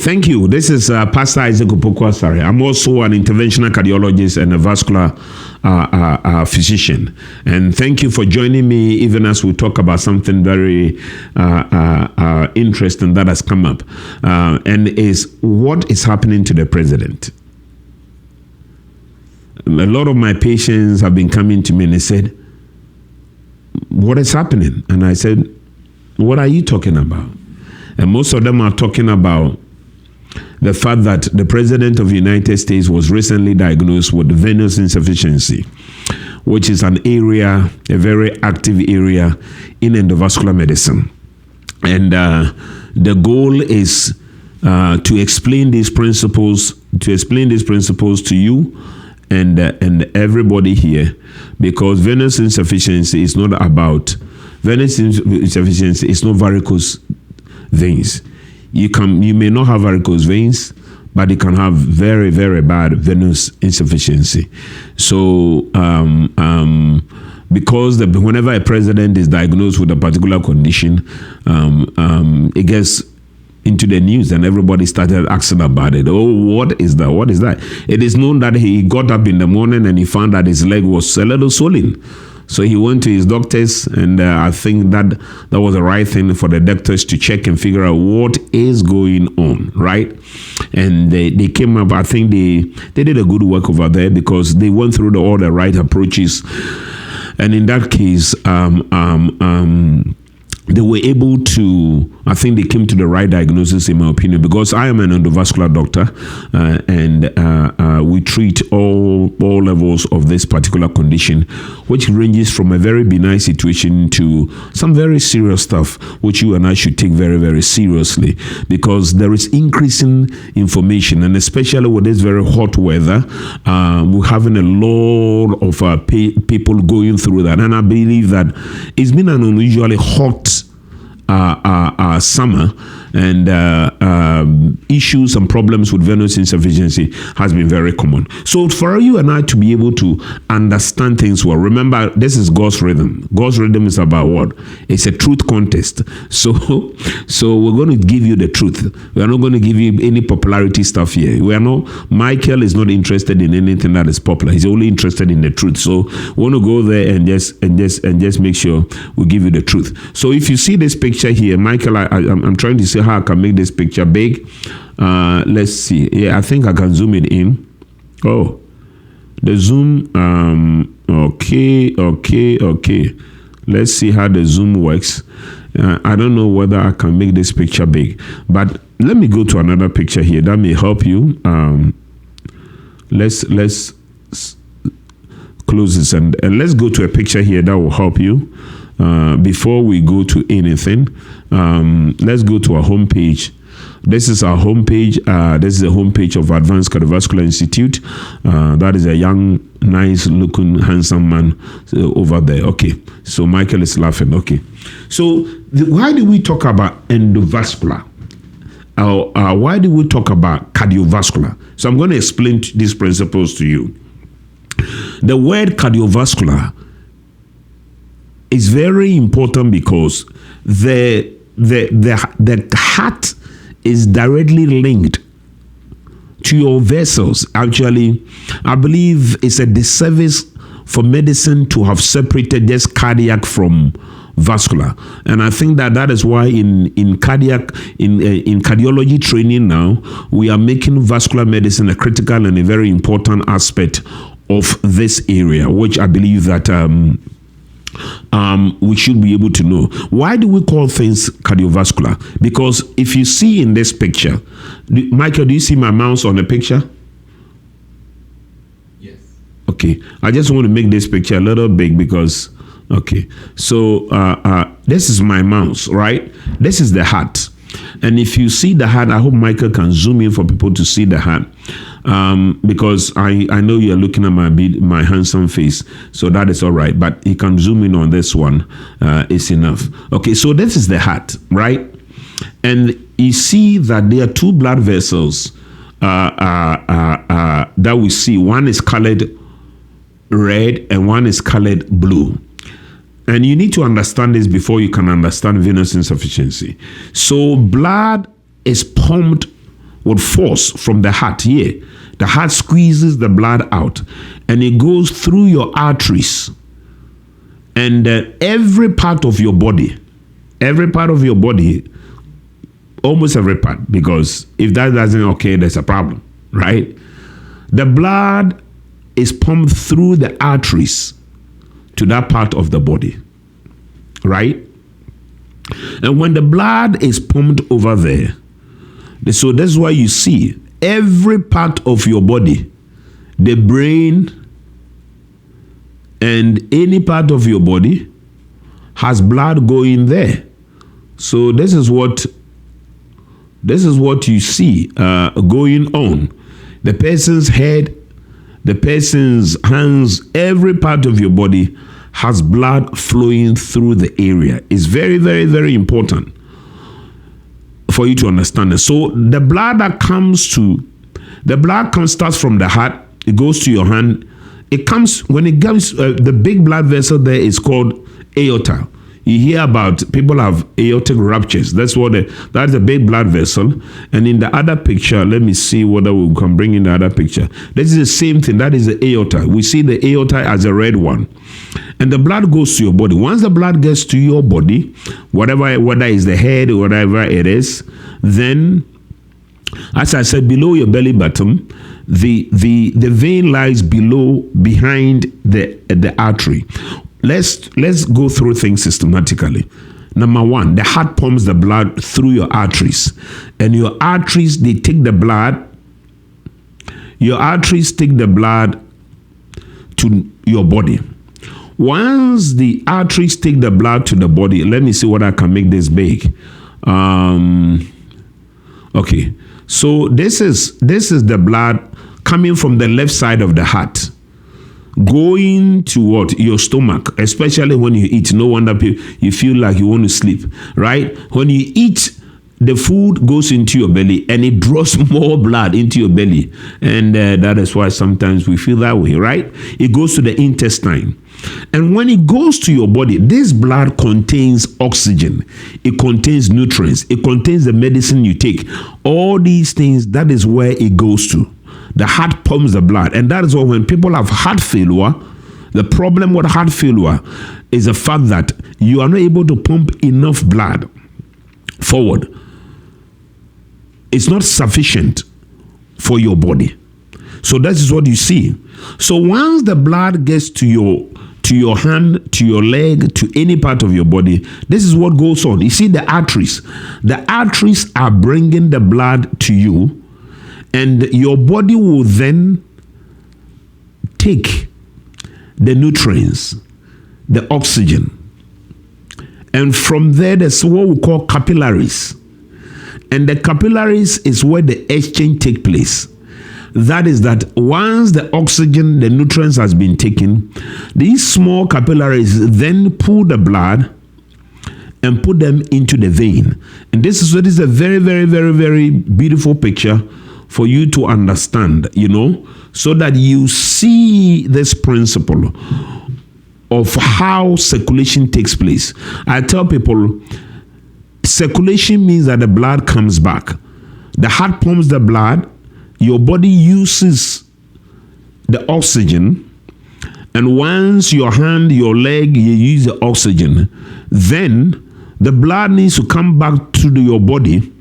Thank you. This is Pastor Isaac Opoku-Asare. I'm also an interventional cardiologist and a vascular physician. And thank you for joining me even as we talk about something very interesting that has come up. And is what is happening to the president. A lot of my patients have been coming to me and they said, what is happening? And I said, what are you talking about? And most of them are talking about the fact that the president of the United States was recently diagnosed with veinous insufficiency, which is an area, a very active area in endovascular medicine. And the goal is to explain these principles, to you and everybody here, because venous insufficiency is not about venous insufficiency. It's not varicose veins. You may not have varicose veins, but you can have very, very bad venous insufficiency. So because whenever a president is diagnosed with a particular condition, it gets into the news and everybody started asking about it. Oh, what is that? What is that? It is known that he got up in the morning and he found that his leg was a little swollen. So he went to his doctors, and I think that was the right thing for the doctors to check and figure out what is going on, right? And they came up, I think they did a good work over there because they went through all the right approaches. And in that case, they were able to, I think they came to the right diagnosis, in my opinion, because I am an endovascular doctor and we treat all levels of this particular condition, which ranges from a very benign situation to some very serious stuff, which you and I should take very, very seriously, because there is increasing information, and especially with this very hot weather, we're having a lot of people going through that. And I believe that it's been an unusually hot summer, and issues and problems with venous insufficiency has been very common. So for you and I to be able to understand things well, remember, this is God's rhythm. God's rhythm is about what? It's a truth contest. So we're going to give you the truth. We are not going to give you any popularity stuff here. Michael is not interested in anything that is popular. He's only interested in the truth. So we want to go there and just make sure we give you the truth. So if you see this picture here, Michael, I'm trying to see how I can make this picture big. Let's see. Yeah, I think I can zoom it in. Oh, the zoom. Okay. Let's see how the zoom works. I don't know whether I can make this picture big, but let me go to another picture here that may help you. Let's close this and let's go to a picture here that will help you. Before we go to anything, let's go to our homepage. This is our homepage. This is the homepage of Advanced Cardiovascular Institute. That is a young, nice-looking, handsome man over there. Okay, so Michael is laughing. Okay, so why do we talk about endovascular? Why do we talk about cardiovascular? So I'm going to explain these principles to you. The word cardiovascular is very important because the heart is directly linked to your vessels. Actually, I believe it's a disservice for medicine to have separated just cardiac from vascular, and I think that is why in cardiology training now we are making vascular medicine a critical and a very important aspect of this area, which I believe that we should be able to know. Why do we call things cardiovascular? Because if you see in this picture, Michael, do you see my mouse on the picture? Yes. Okay, I just want to make this picture a little big because, okay, so this is my mouse, right? This is the heart. And if you see the heart, I hope Michael can zoom in for people to see the heart. Because I know you're looking at my handsome face, so that is all right. But you can zoom in on this one. It's enough. Okay, so this is the heart, right? And you see that there are two blood vessels that we see. One is colored red and one is colored blue. And you need to understand this before you can understand venous insufficiency. So blood is pumped with force from the heart here. The heart squeezes the blood out and it goes through your arteries and every part of your body, almost every part, because if that doesn't occur, there's a problem, right? The blood is pumped through the arteries to that part of the body, right? And when the blood is pumped over there, so that's why you see every part of your body, the brain and any part of your body has blood going there. So this is what you see going on. The person's head, the person's hands, every part of your body has blood flowing through the area. It's very, very, very important for you to understand it. So the blood starts from the heart, it goes to your hand. The big blood vessel there is called aorta. You hear about people have aortic ruptures. That's the big blood vessel. And in the other picture, let me see whether we can bring in the other picture. This is the same thing. That is the aorta. We see the aorta as a red one. And the blood goes to your body. Once the blood gets to your body, whether it's the head or whatever it is, then, as I said, below your belly button, the vein lies behind the artery. Let's go through things systematically. Number one, the heart pumps the blood through your arteries, and your arteries take the blood to your body. Once the arteries take the blood to the body, let me see what I can make this big. Okay, so this is the blood coming from the left side of the heart, going to what? Your stomach, especially when you eat. No wonder you feel like you want to sleep, right? When you eat, the food goes into your belly and it draws more blood into your belly. And that is why sometimes we feel that way, right? It goes to the intestine. And when it goes to your body, this blood contains oxygen. It contains nutrients. It contains the medicine you take. All these things, that is where it goes to. The heart pumps the blood. And that is why when people have heart failure, the problem with heart failure is the fact that you are not able to pump enough blood forward. It's not sufficient for your body. So that is what you see. So once the blood gets to your hand, to your leg, to any part of your body, this is what goes on. You see the arteries. The arteries are bringing the blood to you, and your body will then take the nutrients, the oxygen, and from there there's what we call capillaries. And the capillaries is where the exchange takes place. That is that once the oxygen, the nutrients has been taken, these small capillaries then pull the blood and put them into the vein. And this is a very, very, very, very beautiful picture for you to understand, so that you see this principle of how circulation takes place. I tell people, circulation means that the blood comes back. The heart pumps the blood, your body uses the oxygen, and once your hand, your leg, you use the oxygen, then the blood needs to come back to your body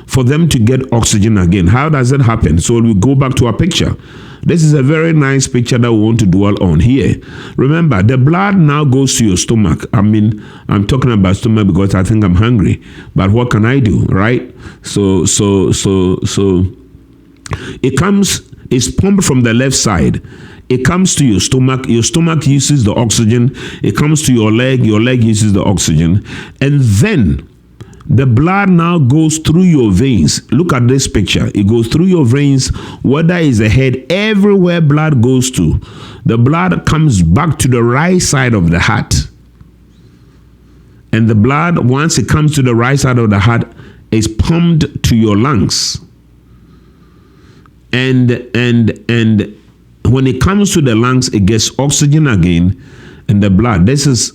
for them to get oxygen again. How does it happen? So we go back to our picture. This is a very nice picture that we want to dwell on here. Remember, the blood now goes to your stomach. I'm talking about stomach because I think I'm hungry. But what can I do, right? So it's pumped from the left side. It comes to your stomach uses the oxygen. It comes to your leg uses the oxygen. And then the blood now goes through your veins. Look at this picture. It goes through your veins, whether it's the head, everywhere blood goes to. The blood comes back to the right side of the heart. And the blood, once it comes to the right side of the heart, is pumped to your lungs. And when it comes to the lungs, it gets oxygen again, and the blood. This is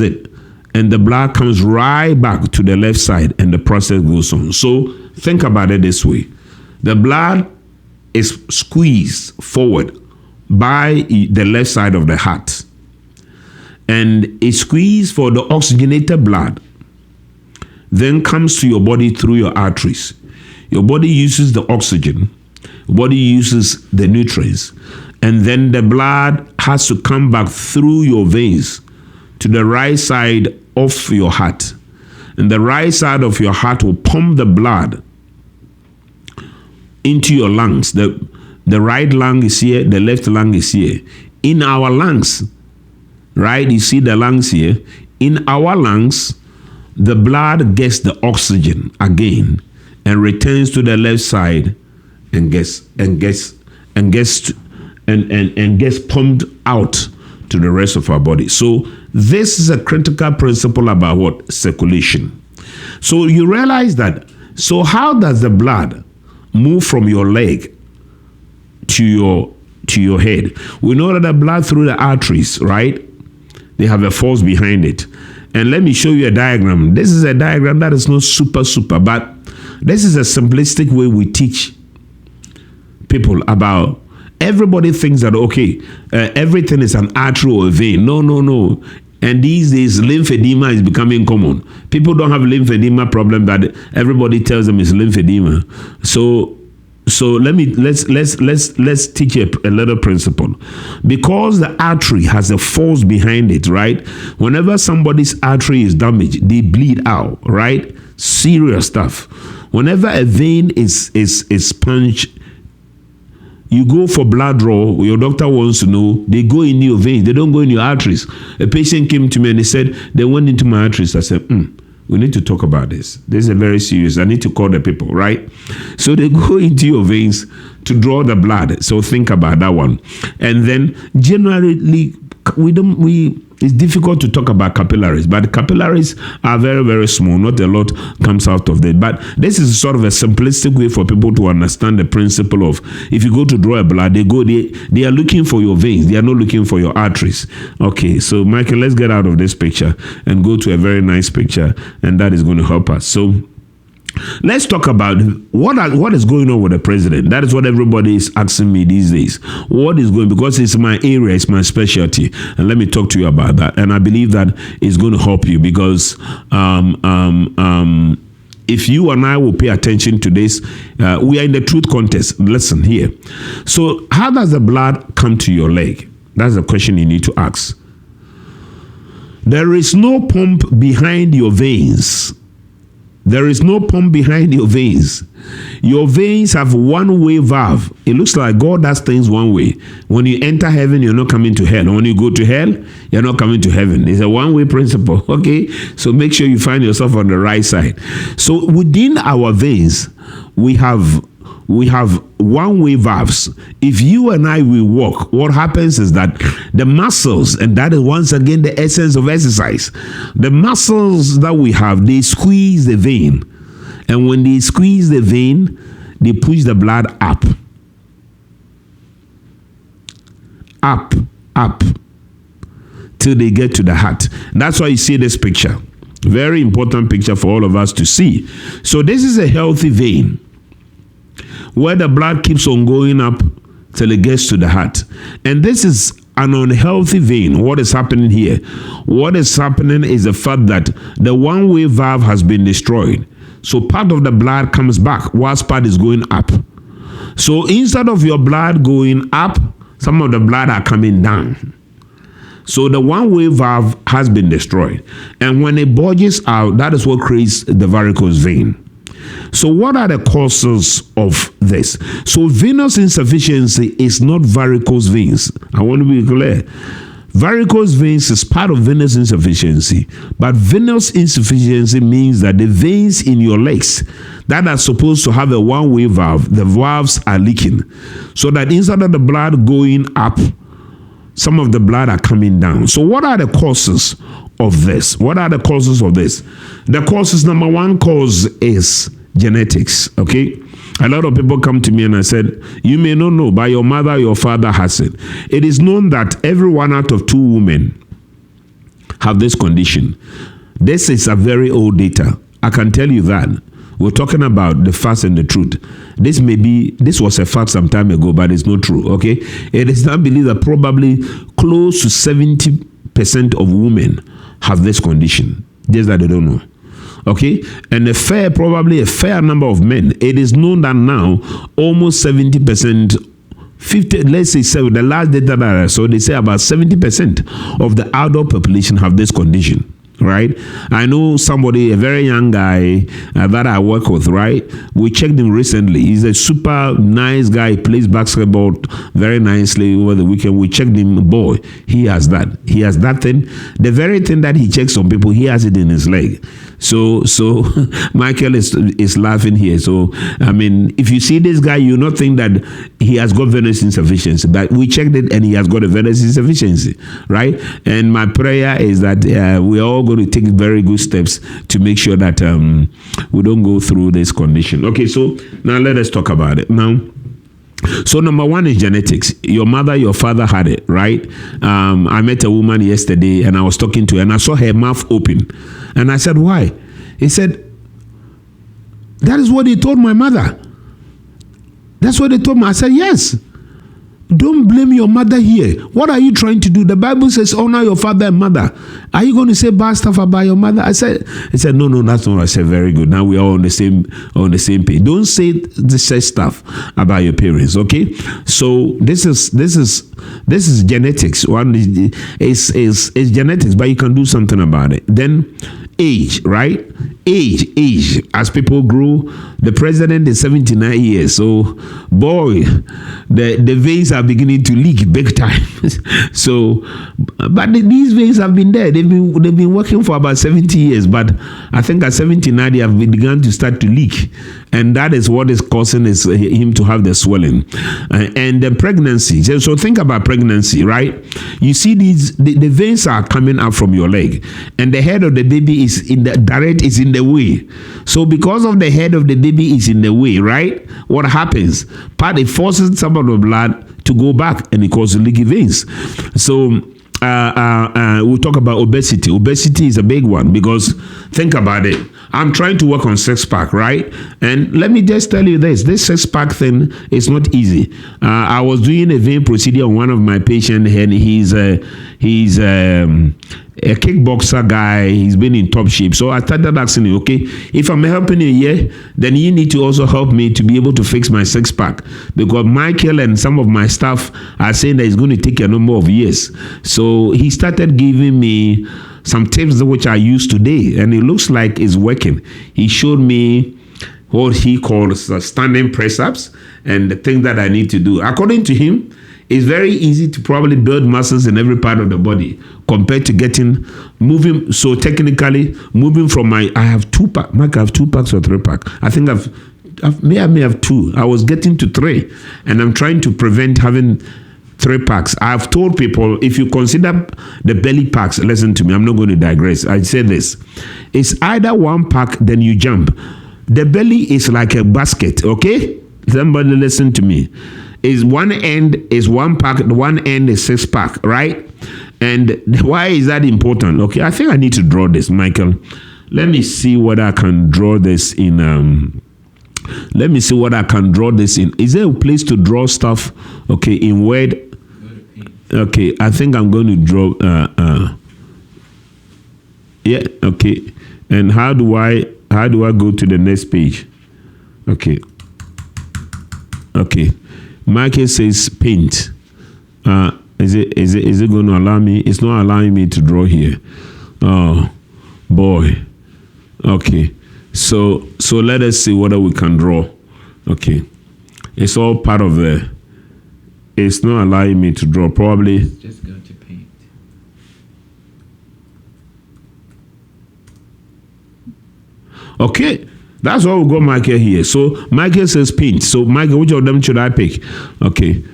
it. and the blood comes right back to the left side, and the process goes on. So think about it this way. The blood is squeezed forward by the left side of the heart, and it's squeezed for the oxygenated blood, then comes to your body through your arteries. Your body uses the oxygen, your body uses the nutrients, and then the blood has to come back through your veins to the right side of your heart. And the right side of your heart will pump the blood into your lungs. The right lung is here, the left lung is here. In our lungs, right? You see the lungs here. In our lungs, the blood gets the oxygen again and returns to the left side and gets pumped out to the rest of our body. So this is a critical principle about what? Circulation. So you realize that. So how does the blood move from your leg to your head? We know that the blood through the arteries, right? They have a force behind it. And let me show you a diagram. This is a diagram that is not super, but this is a simplistic way we teach people about. Everybody thinks that, okay, everything is an artery or a vein. No. And these days, lymphedema is becoming common. People don't have lymphedema problem that everybody tells them is lymphedema. So let's teach a little principle. Because the artery has a force behind it, right? Whenever somebody's artery is damaged, they bleed out, right? Serious stuff. Whenever a vein is punched, you go for blood draw, your doctor wants to know, they go in your veins, they don't go in your arteries. A patient came to me and he said, they went into my arteries. I said, we need to talk about this. This is very serious. I need to call the people, right? So they go into your veins to draw the blood. So think about that one. And then generally, it's difficult to talk about capillaries, but capillaries are very, very small. Not a lot comes out of them. But this is sort of a simplistic way for people to understand the principle of, if you go to draw a blood, they are looking for your veins. They are not looking for your arteries. Okay, so Michael, let's get out of this picture and go to a very nice picture, and that is going to help us. So let's talk about what is going on with the president. That is what everybody is asking me these days. What is going, because it's my area, it's my specialty, and let me talk to you about that. And I believe that it's going to help you, because if you and I will pay attention to this, we are in the truth contest. Listen here. So how does the blood come to your leg? That's the question you need to ask. There is no pump behind your veins. There is no pump behind your veins. Your veins have one-way valve. It looks like God does things one way. When you enter heaven, you're not coming to hell. And when you go to hell, you're not coming to heaven. It's a one-way principle, okay? So make sure you find yourself on the right side. So within our veins, we have one-way valves. If you and I will walk, what happens is that the muscles, and that is once again the essence of exercise, the muscles that we have, they squeeze the vein. And when they squeeze the vein, they push the blood up, till they get to the heart. That's why you see this picture. Very important picture for all of us to see. So this is a healthy vein, where the blood keeps on going up till it gets to the heart. And this is an unhealthy vein. What is happening here? What is happening is the fact that the one-way valve has been destroyed. So part of the blood comes back whilst part is going up. So instead of your blood going up, some of the blood are coming down. So the one-way valve has been destroyed. And when it bulges out, that is what creates the varicose vein. So what are the causes of this? So venous insufficiency is not varicose veins. I want to be clear. Varicose veins is part of venous insufficiency. But venous insufficiency means that the veins in your legs that are supposed to have a one-way valve, the valves are leaking. So that instead of the blood going up, some of the blood are coming down. So what are the causes of this? What are the causes of this? The causes, number one cause is genetics, okay? A lot of people come to me and I said, you may not know, but your mother, your father has it. It is known that every 1 out of 2 women have this condition. This is a very old data. I can tell you that. We're talking about the facts and the truth. This was a fact some time ago, but it's not true. Okay, it is now believed that probably close to 70% of women have this condition, just that they don't know. Okay, and probably a fair number of men. It is known that now almost 70%. 50, let's say 7, the last data that I saw, they say about 70% of the adult population have this condition. Right, I know somebody, a very young guy that I work with. Right, we checked him recently. He's a super nice guy. He plays basketball very nicely over the weekend. We checked him. Boy, he has that. He has that thing. The very thing that he checks on people, he has it in his leg. So Michael is laughing here. So I mean, if you see this guy, you not think that he has got veinous insufficiency, but we checked it and he has got a veinous insufficiency, right? And my prayer is that we are all going to take very good steps to make sure that we don't go through this condition. Okay, so now let us talk about it now. So number one is genetics. Your mother, your father had it, right? I met a woman yesterday and I was talking to her and I saw her mouth open. And I said, why? He said, that is what they told my mother. That's what they told me. I said, yes. Don't blame your mother here. What are you trying to do? The Bible says, honor your father and mother. Are you going to say bad stuff about your mother? He said, no, that's not what I said. Very good. Now we are on the same page. Don't say stuff about your parents. Okay. So this is genetics. One is genetics, but you can do something about it. Then age, right? Age. As people grow, the president is 79 years. So, boy, the veins are beginning to leak big time. So, but these veins have been there. They've been working for about 70 years. But I think at 79 they have begun to start to leak, and that is what is causing him to have the swelling and the pregnancy. So think about pregnancy, right? You see the veins are coming up from your leg, and the head of the baby is in the way. So because of the head of the baby is in the way, right? What happens? It forces some of the blood to go back, and it causes leaky veins. So we'll talk about obesity. Obesity is a big one because think about it. I'm trying to work on six-pack, right? And let me just tell you this six-pack thing is not easy. I was doing a vein procedure on one of my patients, and he's a kickboxer guy. He's been in top shape. So I started asking him, okay, if I'm helping you here, then you need to also help me to be able to fix my six-pack, because Michael and some of my staff are saying that it's going to take a number of years. So he started giving me some tips which I use today, and it looks like it's working. He showed me what he calls standing press-ups and the things that I need to do. According to him, it's very easy to probably build muscles in every part of the body compared to moving. So technically, moving from I have 2-pack. Mike, I have 2 packs or 3-pack. I think I may have 2. I was getting to 3, and I'm trying to prevent having 3 packs. I've told people, if you consider the belly packs, listen to me, I'm not going to digress. I say this. It's either 1 pack, then you jump. The belly is like a basket, okay? Somebody listen to me. Is one end is 1 pack, one end is 6-pack, right? And why is that important? Okay, I think I need to draw this, Michael. Let me see what I can draw this in. Let me see what I can draw this in. Is there a place to draw stuff? Okay, in Word. Okay, I think I'm going to draw. Yeah. Okay. And how do I go to the next page? Okay. Okay. Michael says paint. Is it going to allow me? It's not allowing me to draw here. Oh boy. Okay. So let us see whether we can draw. Okay. It's all part of the. It's not allowing me to draw. Probably. Just go to paint. Okay. That's why we got Michael here. So Michael says paint. So Michael, which of them should I pick? Okay. Pick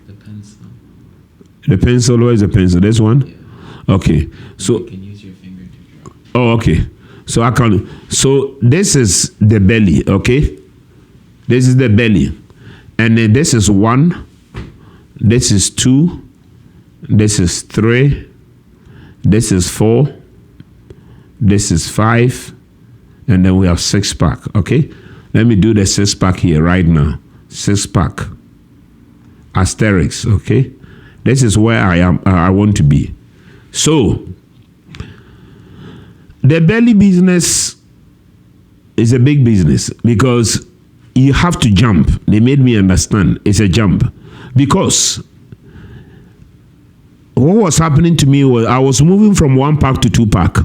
the pencil. The pencil. Where is the pencil? This one. Yeah. Okay. So you can use your finger to draw. Oh, okay. So I can. So this is the belly. Okay. This is the belly, and then this is 1. This is 2. This is 3. This is 4. This is 5. And then we have 6-pack. Okay? Let me do the 6-pack here right now. 6-pack. Asterisk. Okay? This is where I am. I want to be. So, the belly business is a big business because you have to jump. They made me understand. It's a jump. Because what was happening to me was I was moving from 1-pack to 2-pack.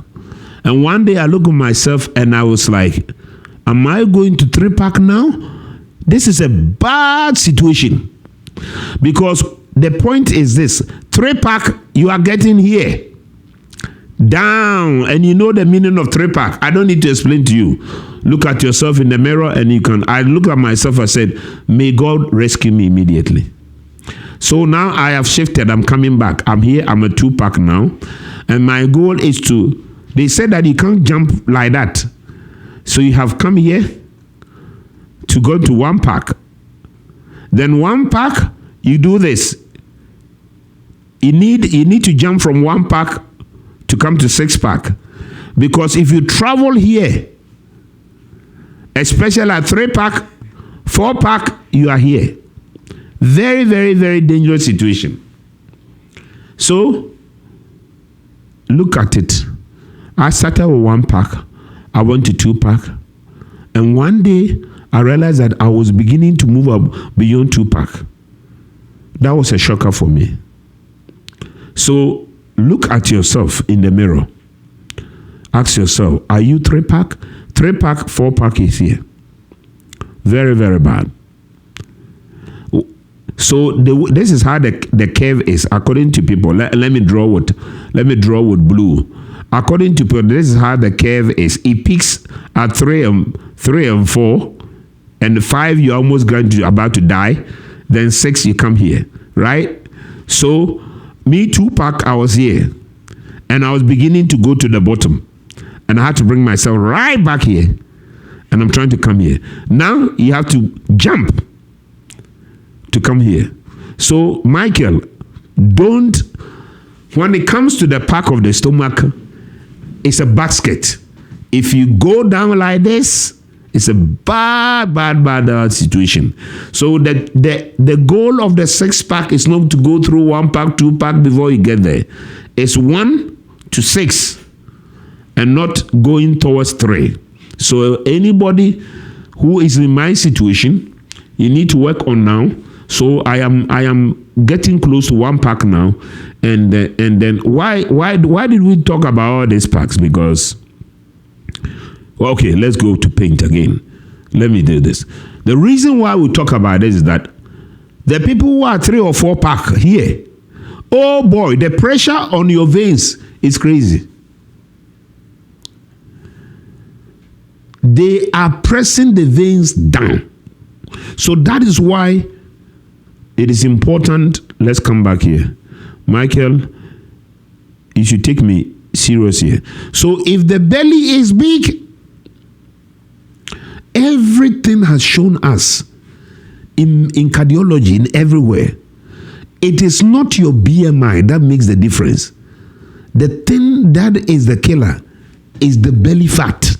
And one day I looked at myself and I was like, am I going to 3-pack now? This is a bad situation. Because the point is this, 3-pack, you are getting here. Down. And you know the meaning of 3-pack. I don't need to explain to you. Look at yourself in the mirror and you can, I looked at myself and said, may God rescue me immediately. So now I have shifted. I'm coming back. I'm here. I'm a 2-pack now. And my goal is to, they said that you can't jump like that. So you have come here to go to 1-pack. Then 1-pack, you do this. You need to jump from 1-pack to come to 6-pack. Because if you travel here, especially at 3-pack, 4-pack, you are here. Very, very, very dangerous situation. So, look at it. I started with 1-pack. I went to 2-pack. And one day, I realized that I was beginning to move up beyond 2-pack. That was a shocker for me. So, look at yourself in the mirror. Ask yourself, are you 3-pack? 3-pack, 4-pack is here. Very, very bad. So this is how the curve is according to people. Let me draw with blue. According to people, this is how the curve is. It peaks at 3 and 4, and 5 you're almost about to die. Then 6 you come here, right? So me 2-pack, I was here, and I was beginning to go to the bottom, and I had to bring myself right back here, and I'm trying to come here. Now you have to jump to come here. So, Michael, don't, when it comes to the pack of the stomach, it's a basket. If you go down like this, it's a bad situation. So the goal of the 6-pack is not to go through 1-pack, 2-pack before you get there. It's 1 to 6 and not going towards 3. So anybody who is in my situation, you need to work on now. So I am getting close to 1-pack now, and then why did we talk about all these packs? Because, well, okay, let's go to paint again. Let me do this. The reason why we talk about this is that the people who are 3 or 4-pack here, oh boy, the pressure on your veins is crazy. They are pressing the veins down. So that is why it is important. Let's come back here. Michael, you should take me serious here. So if the belly is big, everything has shown us in cardiology, in everywhere, it is not your BMI that makes the difference. The thing that is the killer is the belly fat.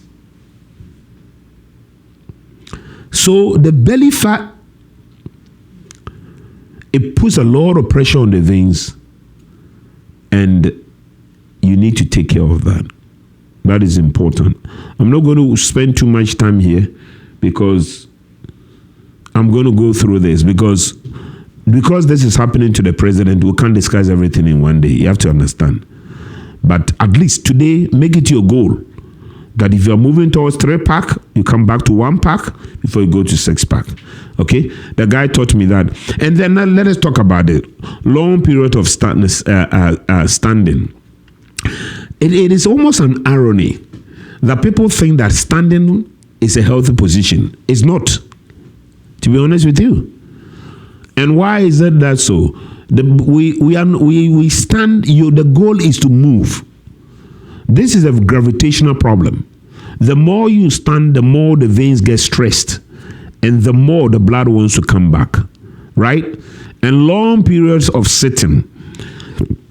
So the belly fat, it puts a lot of pressure on the veins, and you need to take care of that. That is important. I'm not going to spend too much time here because I'm going to go through this because this is happening to the president. We can't discuss everything in one day. You have to understand. But at least today, make it your goal that if you're moving towards 3-pack, you come back to 1-pack before you go to 6-pack. Okay? The guy taught me that. And then let us talk about it. Long period of standing. It is almost an irony that people think that standing is a healthy position. It's not, to be honest with you. And why is that so? We stand. The goal is to move. This is a gravitational problem. The more you stand, the more the veins get stressed, and the more the blood wants to come back, right? And long periods of sitting,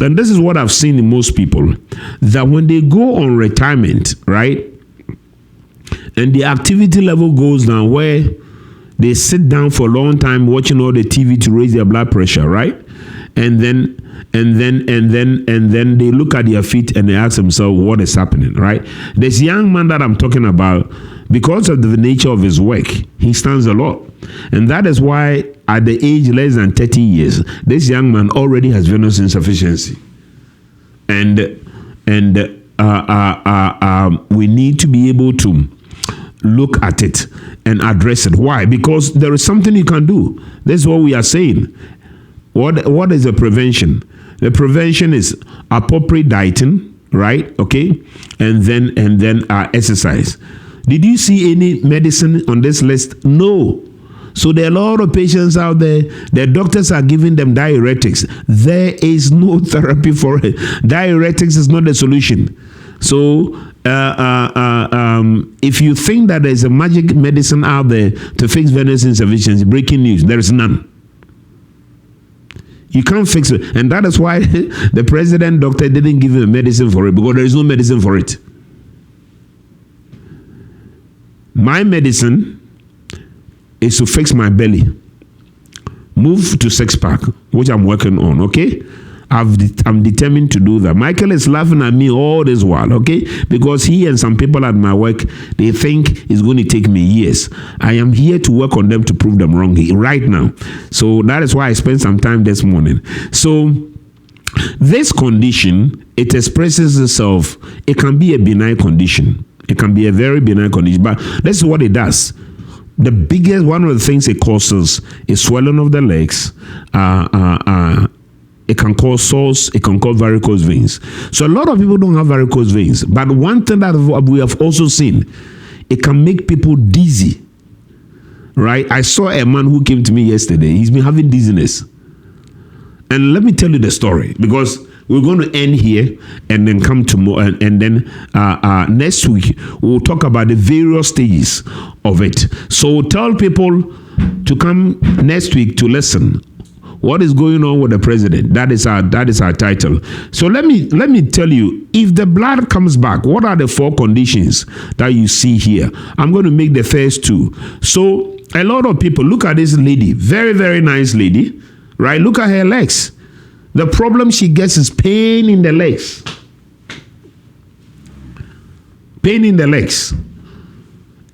then this is what I've seen in most people, that when they go on retirement, right, and the activity level goes down, where they sit down for a long time watching all the TV to raise their blood pressure, right? And then they look at their feet and they ask themselves what is happening, right? This young man that I'm talking about, because of the nature of his work, he stands a lot. And that is why at the age less than 30 years, this young man already has venous insufficiency. And we need to be able to look at it and address it. Why? Because there is something you can do. That's what we are saying. What is the prevention? The prevention is appropriate dieting, right? Okay, and then exercise. Did you see any medicine on this list? No. So there are a lot of patients out there. The doctors are giving them diuretics. There is no therapy for it. Diuretics is not the solution. So if you think that there's a magic medicine out there to fix venous insufficiency, breaking news, there is none. You can't fix it. And that is why the president doctor didn't give him a medicine for it, because there is no medicine for it. My medicine is to fix my belly. Move to six-pack, which I'm working on, okay? I'm determined to do that. Michael is laughing at me all this while, okay? Because he and some people at my work, they think it's going to take me years. I am here to work on them to prove them wrong right now. So that is why I spent some time this morning. So this condition, it expresses itself. It can be a benign condition. It can be a very benign condition, but this is what it does. The biggest, one of the things it causes is swelling of the legs. It can cause sores. It can cause varicose veins. So a lot of people don't have varicose veins. But one thing that we have also seen, it can make people dizzy. Right? I saw a man who came to me yesterday. He's been having dizziness. And let me tell you the story, because we're going to end here and then come tomorrow. And then next week, we'll talk about the various stages of it. So tell people to come next week to listen. What is going on with the president? That is our title. So let me tell you, if the blood comes back, what are the 4 conditions that you see here? I'm going to make the first 2. So a lot of people, look at this lady, very, very nice lady, right? Look at her legs. The problem she gets is pain in the legs. Pain in the legs.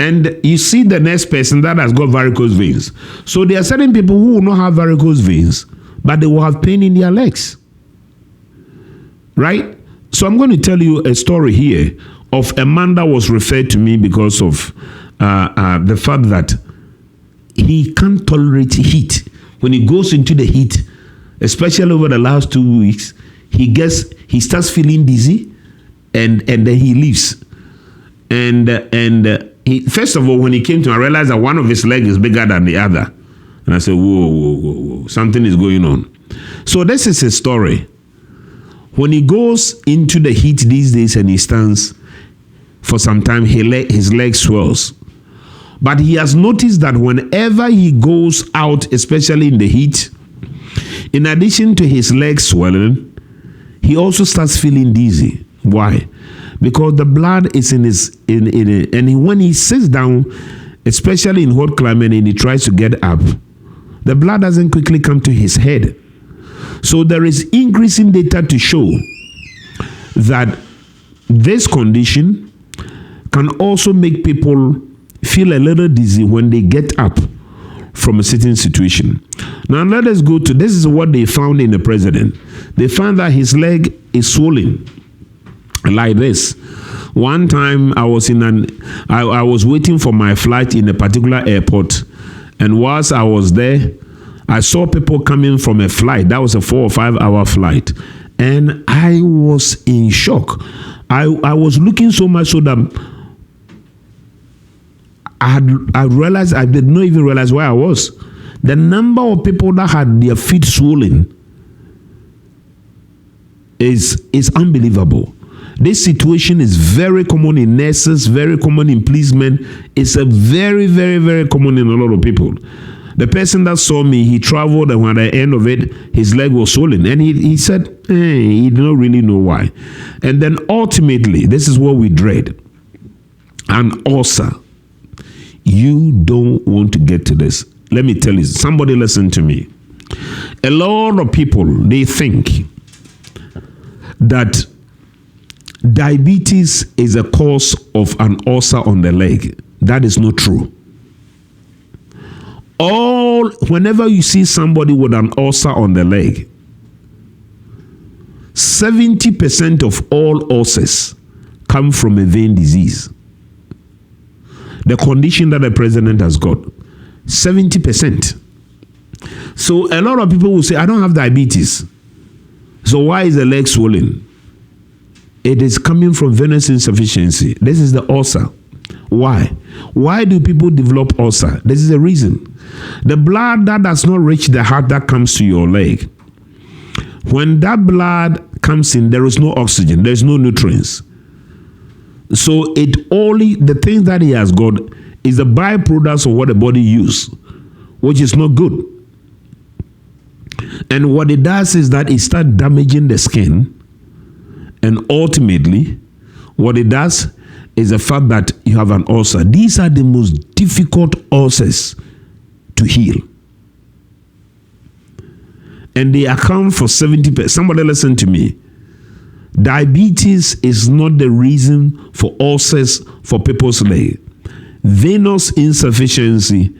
And you see the next person that has got varicose veins. So there are certain people who will not have varicose veins, but they will have pain in their legs. Right? So I'm going to tell you a story here of a man that was referred to me because of the fact that he can't tolerate heat. When he goes into the heat, especially over the last 2 weeks, he starts feeling dizzy, and then he leaves. First of all, when he came to me, I realized that one of his legs is bigger than the other. And I said, whoa, something is going on. So this is his story. When he goes into the heat these days and he stands for some time, his leg swells. But he has noticed that whenever he goes out, especially in the heat, in addition to his leg swelling, he also starts feeling dizzy. Why? Because the blood is in it, and when he sits down, especially in hot climate, and he tries to get up, the blood doesn't quickly come to his head. So there is increasing data to show that this condition can also make people feel a little dizzy when they get up from a certain situation. Now let us go to, this is what they found in the president. They found that his leg is swollen like this. One time I was I was waiting for my flight in a particular airport, and whilst I was there, I saw people coming from a flight. That was a 4 or 5 hour flight, and I was in shock. I was looking so much so that I realized I did not even realize where I was. The number of people that had their feet swollen is unbelievable. This situation is very common in nurses, very common in policemen. It's a very, very, very common in a lot of people. The person that saw me, he traveled, and at the end of it, his leg was swollen. And he said, he did not really know why. And then ultimately, this is what we dread. An ulcer. You don't want to get to this. Let me tell you, somebody listen to me. A lot of people, they think that diabetes is a cause of an ulcer on the leg. That is not true. Whenever you see somebody with an ulcer on the leg, 70% of all ulcers come from a vein disease. The condition that the president has got, 70%. So a lot of people will say, I don't have diabetes. So why is the leg swollen? It is coming from venous insufficiency. This is the ulcer. Why? Why do people develop ulcer? This is the reason. The blood that does not reach the heart that comes to your leg. When that blood comes in, there is no oxygen, there is no nutrients. So the thing that he has got is the byproducts of what the body uses, which is not good. And what it does is that it starts damaging the skin. And ultimately, what it does is the fact that you have an ulcer. These are the most difficult ulcers to heal. And they account for 70%. Somebody listen to me. Diabetes is not the reason for ulcers for people's leg. Venous insufficiency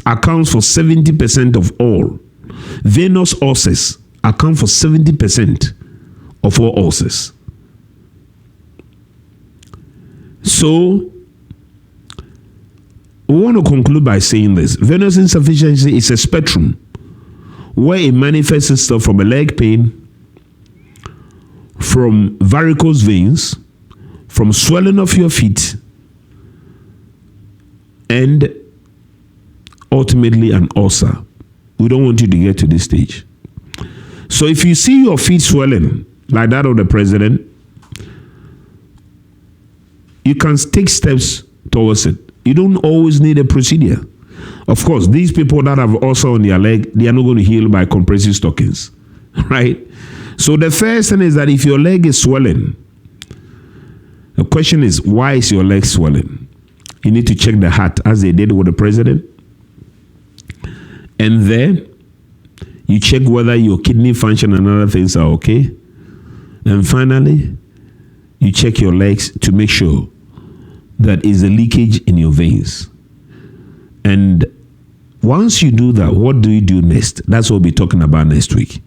accounts for 70% of all. Venous ulcers account for 70% of all ulcers. So, we want to conclude by saying this. Venous insufficiency is a spectrum where it manifests itself from a leg pain, from varicose veins, from swelling of your feet, and ultimately an ulcer. We don't want you to get to this stage. So if you see your feet swelling like that of the president, you can take steps towards it. You don't always need a procedure. Of course, these people that have ulcer on their leg, they are not going to heal by compressive stockings, right? So the first thing is that if your leg is swelling, the question is, why is your leg swelling? You need to check the heart as they did with the president. And then you check whether your kidney function and other things are okay. And finally, you check your legs to make sure that is a leakage in your veins. And once you do that, what do you do next? That's what we'll be talking about next week.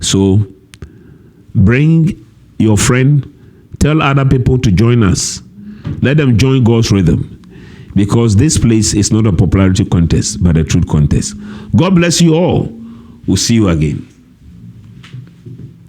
So bring your friend, tell other people to join us. Let them join God's rhythm, because this place is not a popularity contest, but a truth contest. God bless you all. We'll see you again.